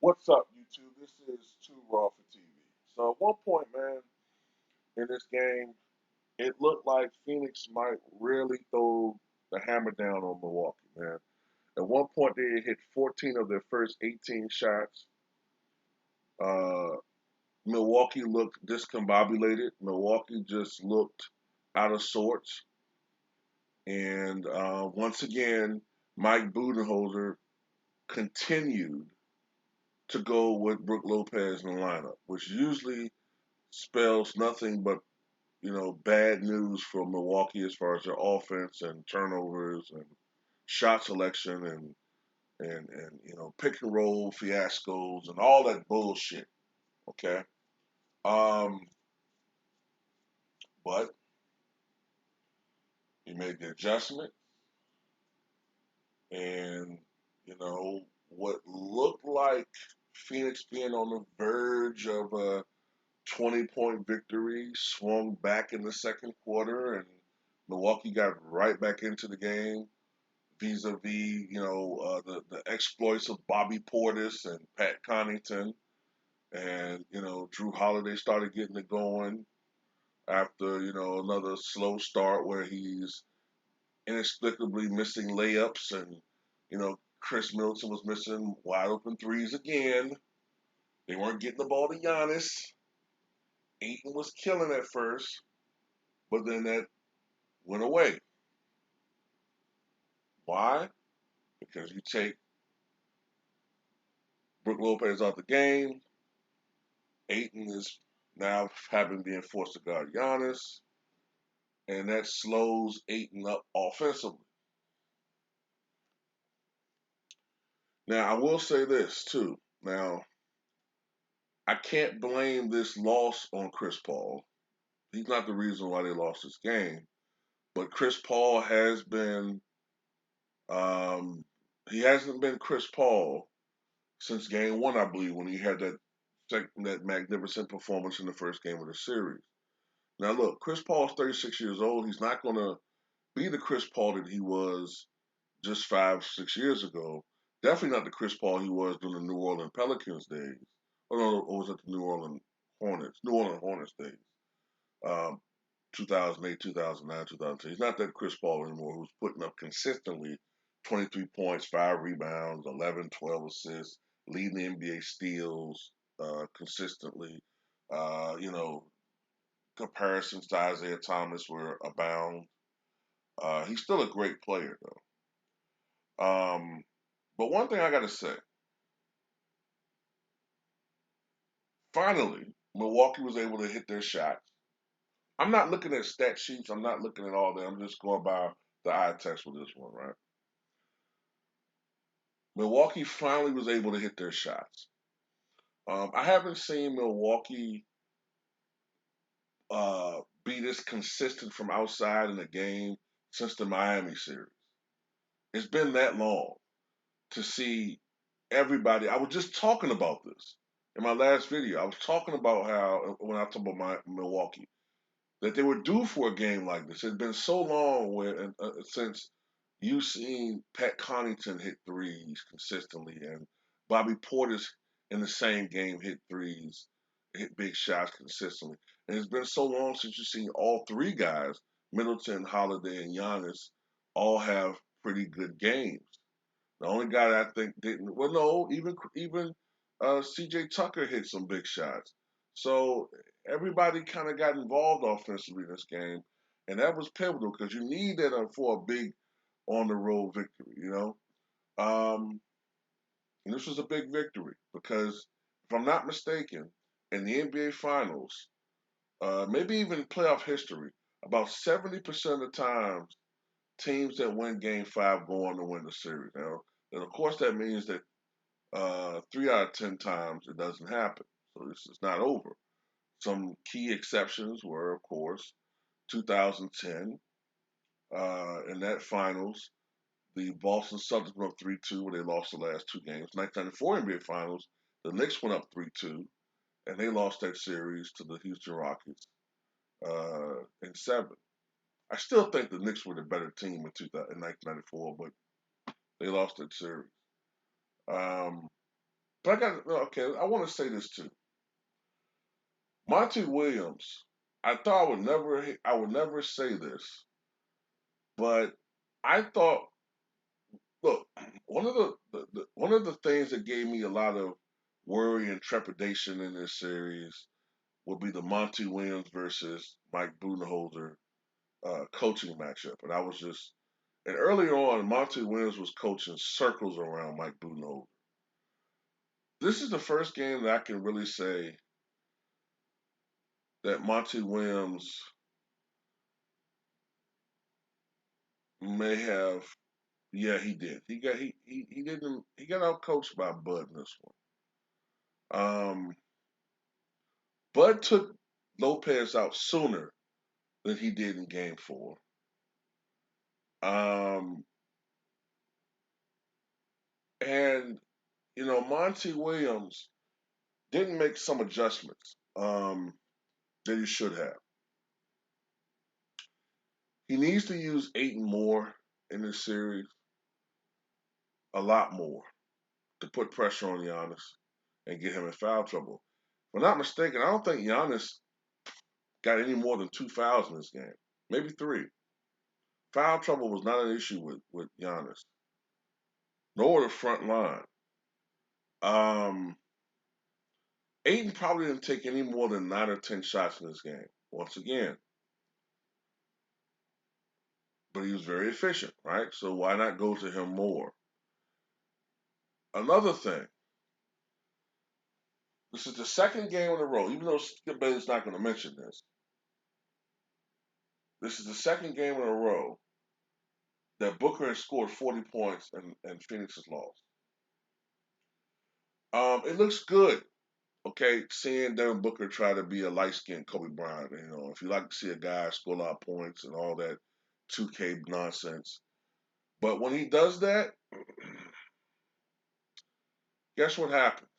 What's up, YouTube? This is Too Raw for TV. So at one point, man, in this game, it looked like Phoenix might really throw the hammer down on Milwaukee, man. At one point, they had hit 14 of their first 18 shots. Uh, Milwaukee looked discombobulated. Milwaukee just looked out of sorts. And once again, Mike Budenholzer continued to go with Brook Lopez in the lineup, which usually spells nothing but bad news for Milwaukee as far as their offense and turnovers and shot selection and pick and roll fiascos and all that bullshit. Okay, um, but he made the adjustment, and what looked like Phoenix being on the verge of a 20-point victory swung back in the second quarter, and Milwaukee got right back into the game vis-a-vis, the exploits of Bobby Portis and Pat Connaughton, and Drew Holiday started getting it going after another slow start where he's inexplicably missing layups, and Chris Middleton was missing wide open threes again. They weren't getting the ball to Giannis. Ayton was killing at first, but then that went away. Why? Because you take Brook Lopez out the game. Ayton is now having been forced to guard Giannis, and that slows Ayton up offensively. Now, I will say this too. Now, I can't blame this loss on Chris Paul. He's not the reason why they lost this game, but Chris Paul has been, um, he hasn't been Chris Paul since game one, I believe, when he had that magnificent performance in the first game of the series. Now, look, Chris Paul's 36 years old. He's not going to be the Chris Paul that he was just 5, 6 years ago. Definitely not the Chris Paul he was during the New Orleans Pelicans days. Oh no, or was it the New Orleans Hornets? New Orleans Hornets days. Um, 2008, 2009, 2010. He's not that Chris Paul anymore who's putting up consistently 23 points, 5 rebounds, 11, 12 assists, leading the NBA steals consistently. Uh, you know, Comparisons to Isaiah Thomas were abound. He's still a great player, though. But one thing I got to say, finally, Milwaukee was able to hit their shots. I'm not looking at stat sheets. I'm not looking at all that. I'm just going by the eye test with this one, right? Milwaukee finally was able to hit their shots. I haven't seen Milwaukee be this consistent from outside in a game since the Miami series. It's been that long to see everybody. I was just talking about this in my last video. I was talking about how when I talk about Milwaukee that they were due for a game like this. It's been so long since you've seen Pat Connaughton hit threes consistently and Bobby Portis in the same game hit threes, hit big shots consistently. And it's been so long since you've seen all three guys, Middleton, Holiday, and Giannis, all have pretty good games. The only guy that I think didn't. Well, no, even C.J. Tucker hit some big shots. So everybody kind of got involved offensively in this game, and that was pivotal because you need that for a big on the road victory. Um, and this was a big victory because, if I'm not mistaken, in the NBA Finals, maybe even playoff history, about 70% of the times teams that win Game Five go on to win the series. Now, and of course, that means that 3 out of 10 times it doesn't happen. So this is not over. Some key exceptions were, of course, 2010 in that finals, the Boston Celtics went up 3-2 when they lost the last two games. 1994 NBA Finals, the Knicks went up 3-2, and they lost that series to the Houston Rockets in seven. I still think the Knicks were the better team in 1994, but they lost that series. Um, But I got okay. I want to say this too. Monty Williams. I thought I would never say this, but I thought, look, one of the things that gave me a lot of worry and trepidation in this series would be the Monty Williams versus Mike Budenholzer coaching matchup, and I was just and earlier on, Monty Williams was coaching circles around Mike Budenholzer. This is the first game that I can really say that Monty Williams may have. Yeah, he did. He didn't he got out coached by Bud in this one. Bud took Lopez out sooner than he did in Game 4. Um, and Monty Williams didn't make some adjustments that he should have. He needs to use Ayton more in this series, a lot more, to put pressure on Giannis and get him in foul trouble. If I'm not mistaken, I don't think Giannis got any more than 2 fouls in this game, maybe 3. Foul trouble was not an issue with Giannis, nor the front line. Um, Ayton probably didn't take any more than 9 or 10 shots in this game, once again. But he was very efficient, right? So why not go to him more? Another thing, this is the second game in a row, even though Skip Bayless not going to mention this. This is the second game in a row that Booker has scored 40 points and Phoenix has lost. It looks good, okay, seeing Devin Booker try to be a light-skinned Kobe Bryant. If you like to see a guy score a lot of points and all that 2K nonsense. But when he does that, guess what happens?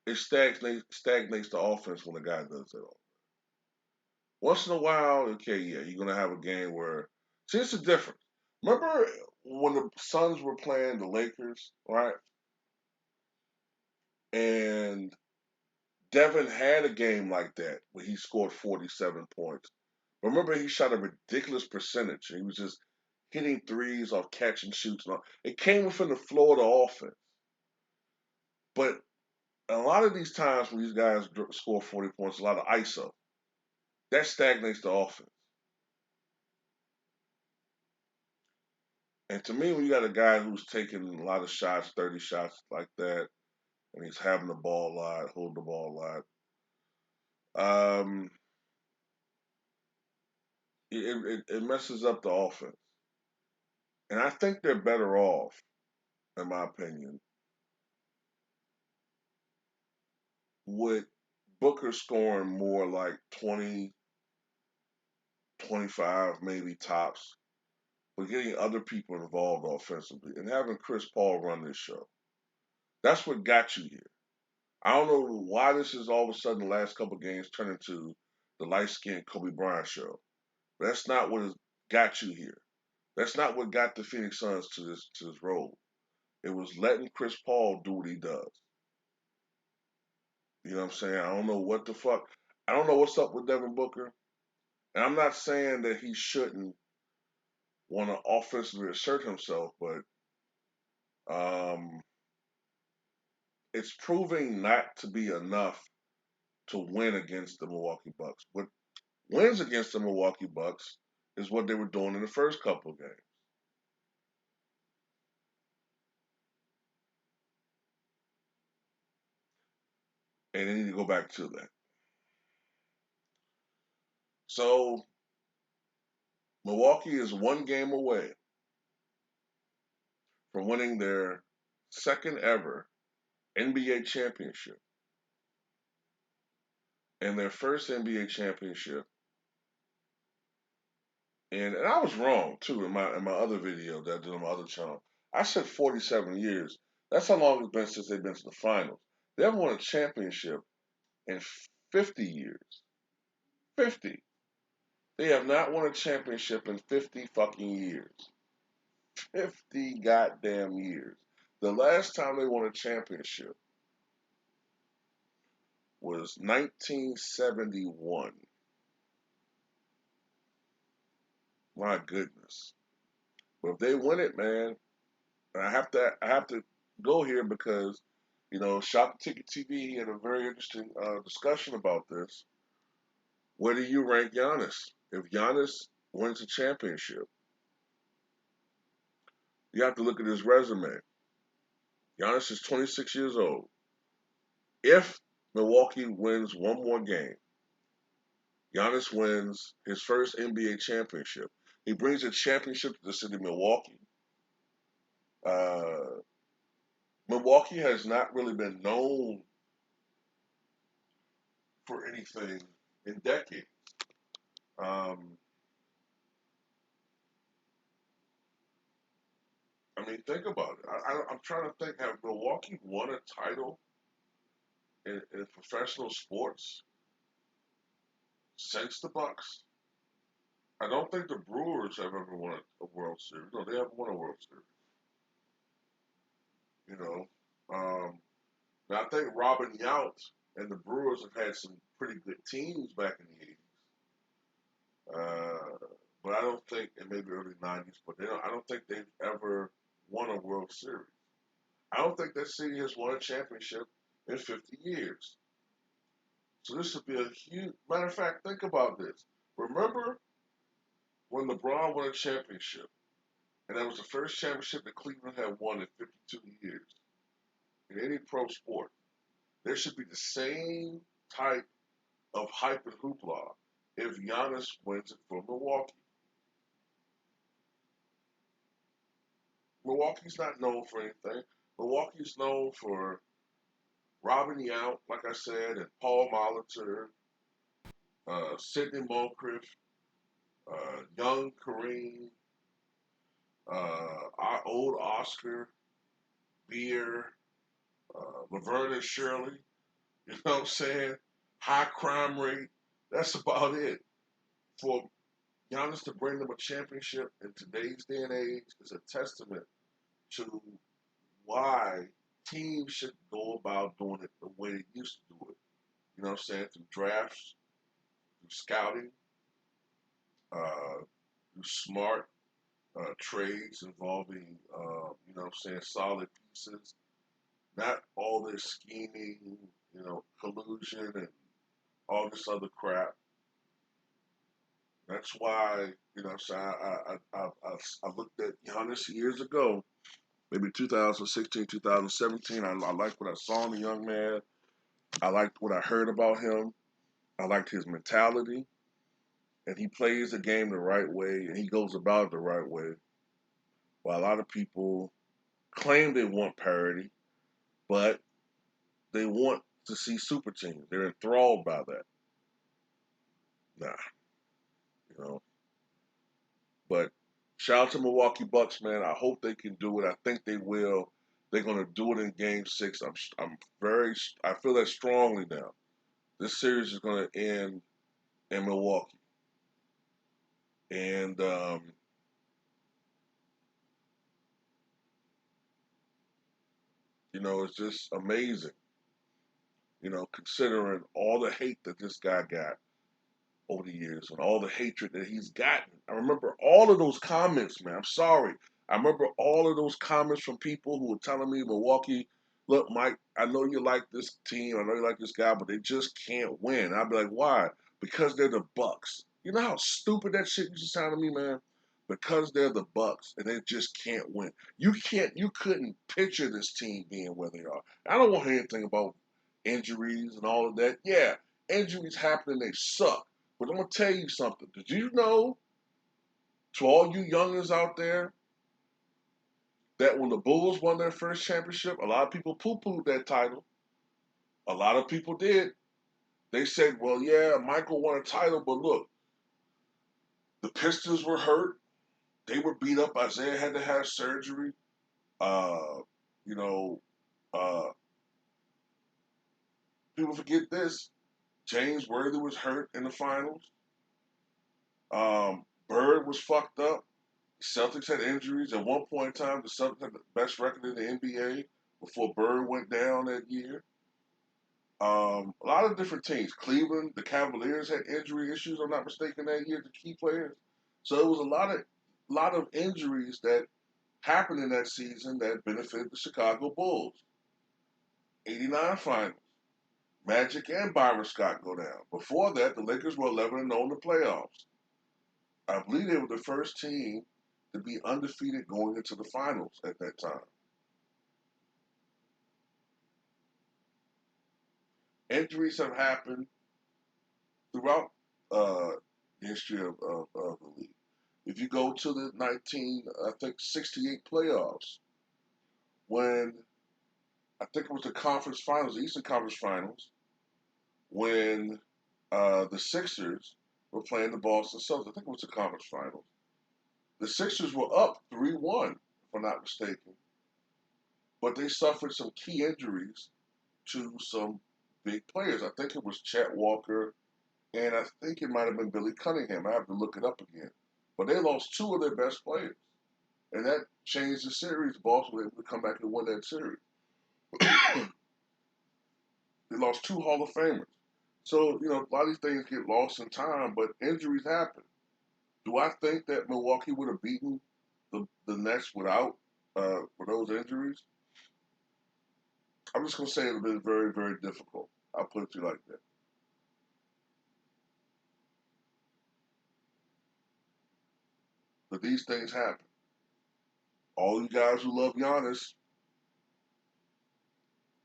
It stagnates the offense when a guy does that. Once in a while, okay, yeah, you're gonna have a game where see it's a difference. Remember when the Suns were playing the Lakers, right? And Devin had a game like that where he scored 47 points. Remember, he shot a ridiculous percentage. He was just hitting threes off catch and shoots. And all. It came within the flow of the offense. But a lot of these times when these guys score 40 points, a lot of ISO, that stagnates the offense. And to me, when you got a guy who's taking a lot of shots, 30 shots like that, and he's having the ball a lot, hold the ball a lot, it messes up the offense. And I think they're better off, in my opinion, with Booker scoring more like 20, 25, maybe tops, but getting other people involved offensively and having Chris Paul run this show. That's what got you here. I don't know why this is all of a sudden the last couple of games turned into the light skinned Kobe Bryant show. But that's not what has got you here. That's not what got the Phoenix Suns to this role. It was letting Chris Paul do what he does. You know what I'm saying? I don't know what the fuck. I don't know what's up with Devin Booker. And I'm not saying that he shouldn't want to offensively assert himself, but um, it's proving not to be enough to win against the Milwaukee Bucks. What wins against the Milwaukee Bucks is what they were doing in the first couple of games. And they need to go back to that. So Milwaukee is one game away from winning their second ever NBA championship. And their first NBA championship. And I was wrong too in my other video that I did on my other channel. I said 47 years. That's how long it's been since they've been to the finals. They haven't won a championship in 50 years. 50. They have not won a championship in 50 fucking years. 50 goddamn years. The last time they won a championship was 1971. My goodness. But if they win it, man, and I have to go here because, Shop Ticket TV had a very interesting discussion about this. Where do you rank Giannis? If Giannis wins a championship, you have to look at his resume. Giannis is 26 years old. If Milwaukee wins one more game, Giannis wins his first NBA championship. He brings a championship to the city of Milwaukee. Uh, Milwaukee has not really been known for anything in decades. Um, I mean, think about it. I'm trying to think. Have Milwaukee won a title in professional sports since the Bucks? I don't think the Brewers have ever won a World Series. No, they haven't won a World Series. You know, um, now I think Robin Yount and the Brewers have had some pretty good teams back in the '80s. But I don't think, and maybe early '90s, but I don't think they've ever won a World Series. I don't think that city has won a championship in 50 years. So this would be a huge. Matter of fact, think about this. Remember when LeBron won a championship, and that was the first championship that Cleveland had won in 52 years in any pro sport. There should be the same type of hype and hoopla if Giannis wins it for Milwaukee. Milwaukee's not known for anything. Milwaukee's known for Robin Yount, like I said, and Paul Molitor, Sidney Moncrief, young Kareem, our old Oscar, Beer, Laverne and Shirley. You know what I'm saying? High crime rate. That's about it. For Giannis to bring them a championship in today's day and age is a testament to why teams should go about doing it the way they used to do it. You know what I'm saying? Through drafts, through scouting, through smart trades involving, solid pieces. Not all this scheming, collusion and all this other crap. That's why, I looked at Giannis years ago, maybe 2016, 2017. I liked what I saw in the young man. I liked what I heard about him. I liked his mentality. And he plays the game the right way and he goes about it the right way. While a lot of people claim they want parity, but they want to see super teams. They're enthralled by that. Nah, you know. But shout out to Milwaukee Bucks, man. I hope they can do it. I think they will. They're going to do it in Game 6. I feel that strongly now. This series is going to end in Milwaukee. And, it's just amazing, considering all the hate that this guy got over the years and all the hatred that he's gotten. I remember all of those comments, man. I'm sorry. I remember all of those comments from people who were telling me, Milwaukee, look, Mike, I know you like this team, I know you like this guy, but they just can't win. I'd be like, why? Because they're the Bucks. You know how stupid that shit used to sound to me, man? Because they're the Bucks and they just can't win. You couldn't picture this team being where they are. I don't want to hear anything about injuries and all of that. Yeah, injuries happen and they suck. But I'm gonna tell you something. Did you know, to all you youngins out there, that when the Bulls won their first championship, a lot of people poo-pooed that title. A lot of people did. They said, "Well, yeah, Michael won a title, but look, the Pistons were hurt. They were beat up. Isaiah had to have surgery. Uh, you know, uh, people forget this. James Worthy was hurt in the finals. Bird was fucked up. Celtics had injuries. At one point in time, the Celtics had the best record in the NBA before Bird went down that year. A lot of different teams. Cleveland, the Cavaliers had injury issues. I'm not mistaken that year. The key players. So it was a lot of injuries that happened in that season that benefited the Chicago Bulls. '89 finals. Magic and Byron Scott go down. Before that, the Lakers were 11-0 in the playoffs. I believe they were the first team to be undefeated going into the finals at that time. Injuries have happened throughout the history of the league. If you go to the 68 playoffs, when I think it was the conference finals, the Eastern Conference Finals, when the Sixers were playing the Boston Celtics. I think it was the conference finals. The Sixers were up 3-1, if I'm not mistaken, but they suffered some key injuries to some big players. I think it was Chet Walker, and I think it might have been Billy Cunningham. I have to look it up again. But they lost two of their best players, and that changed the series. Boston was able to come back and win that series. They lost two Hall of Famers. So, a lot of these things get lost in time, but injuries happen. Do I think that Milwaukee would have beaten the Nets without with those injuries? I'm just gonna say it would have been very, very difficult. I'll put it to you like that. But these things happen. All you guys who love Giannis,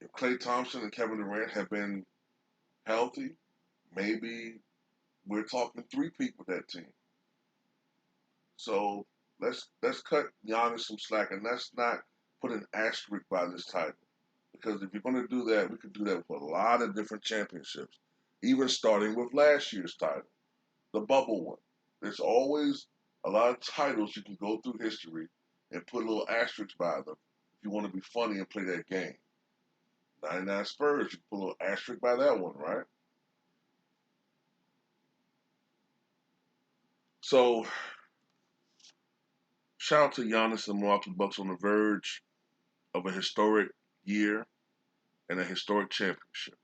if Klay Thompson and Kevin Durant have been healthy, maybe we're talking three-peat with that team. So let's cut Giannis some slack, and let's not put an asterisk by this title. Because if you're going to do that, we could do that with a lot of different championships, even starting with last year's title, the bubble one. There's always a lot of titles you can go through history and put a little asterisk by them if you want to be funny and play that game. 99 Spurs, you can put a little asterisk by that one, right? So, shout out to Giannis and the Milwaukee Bucks on the verge of a historic year and a historic championship.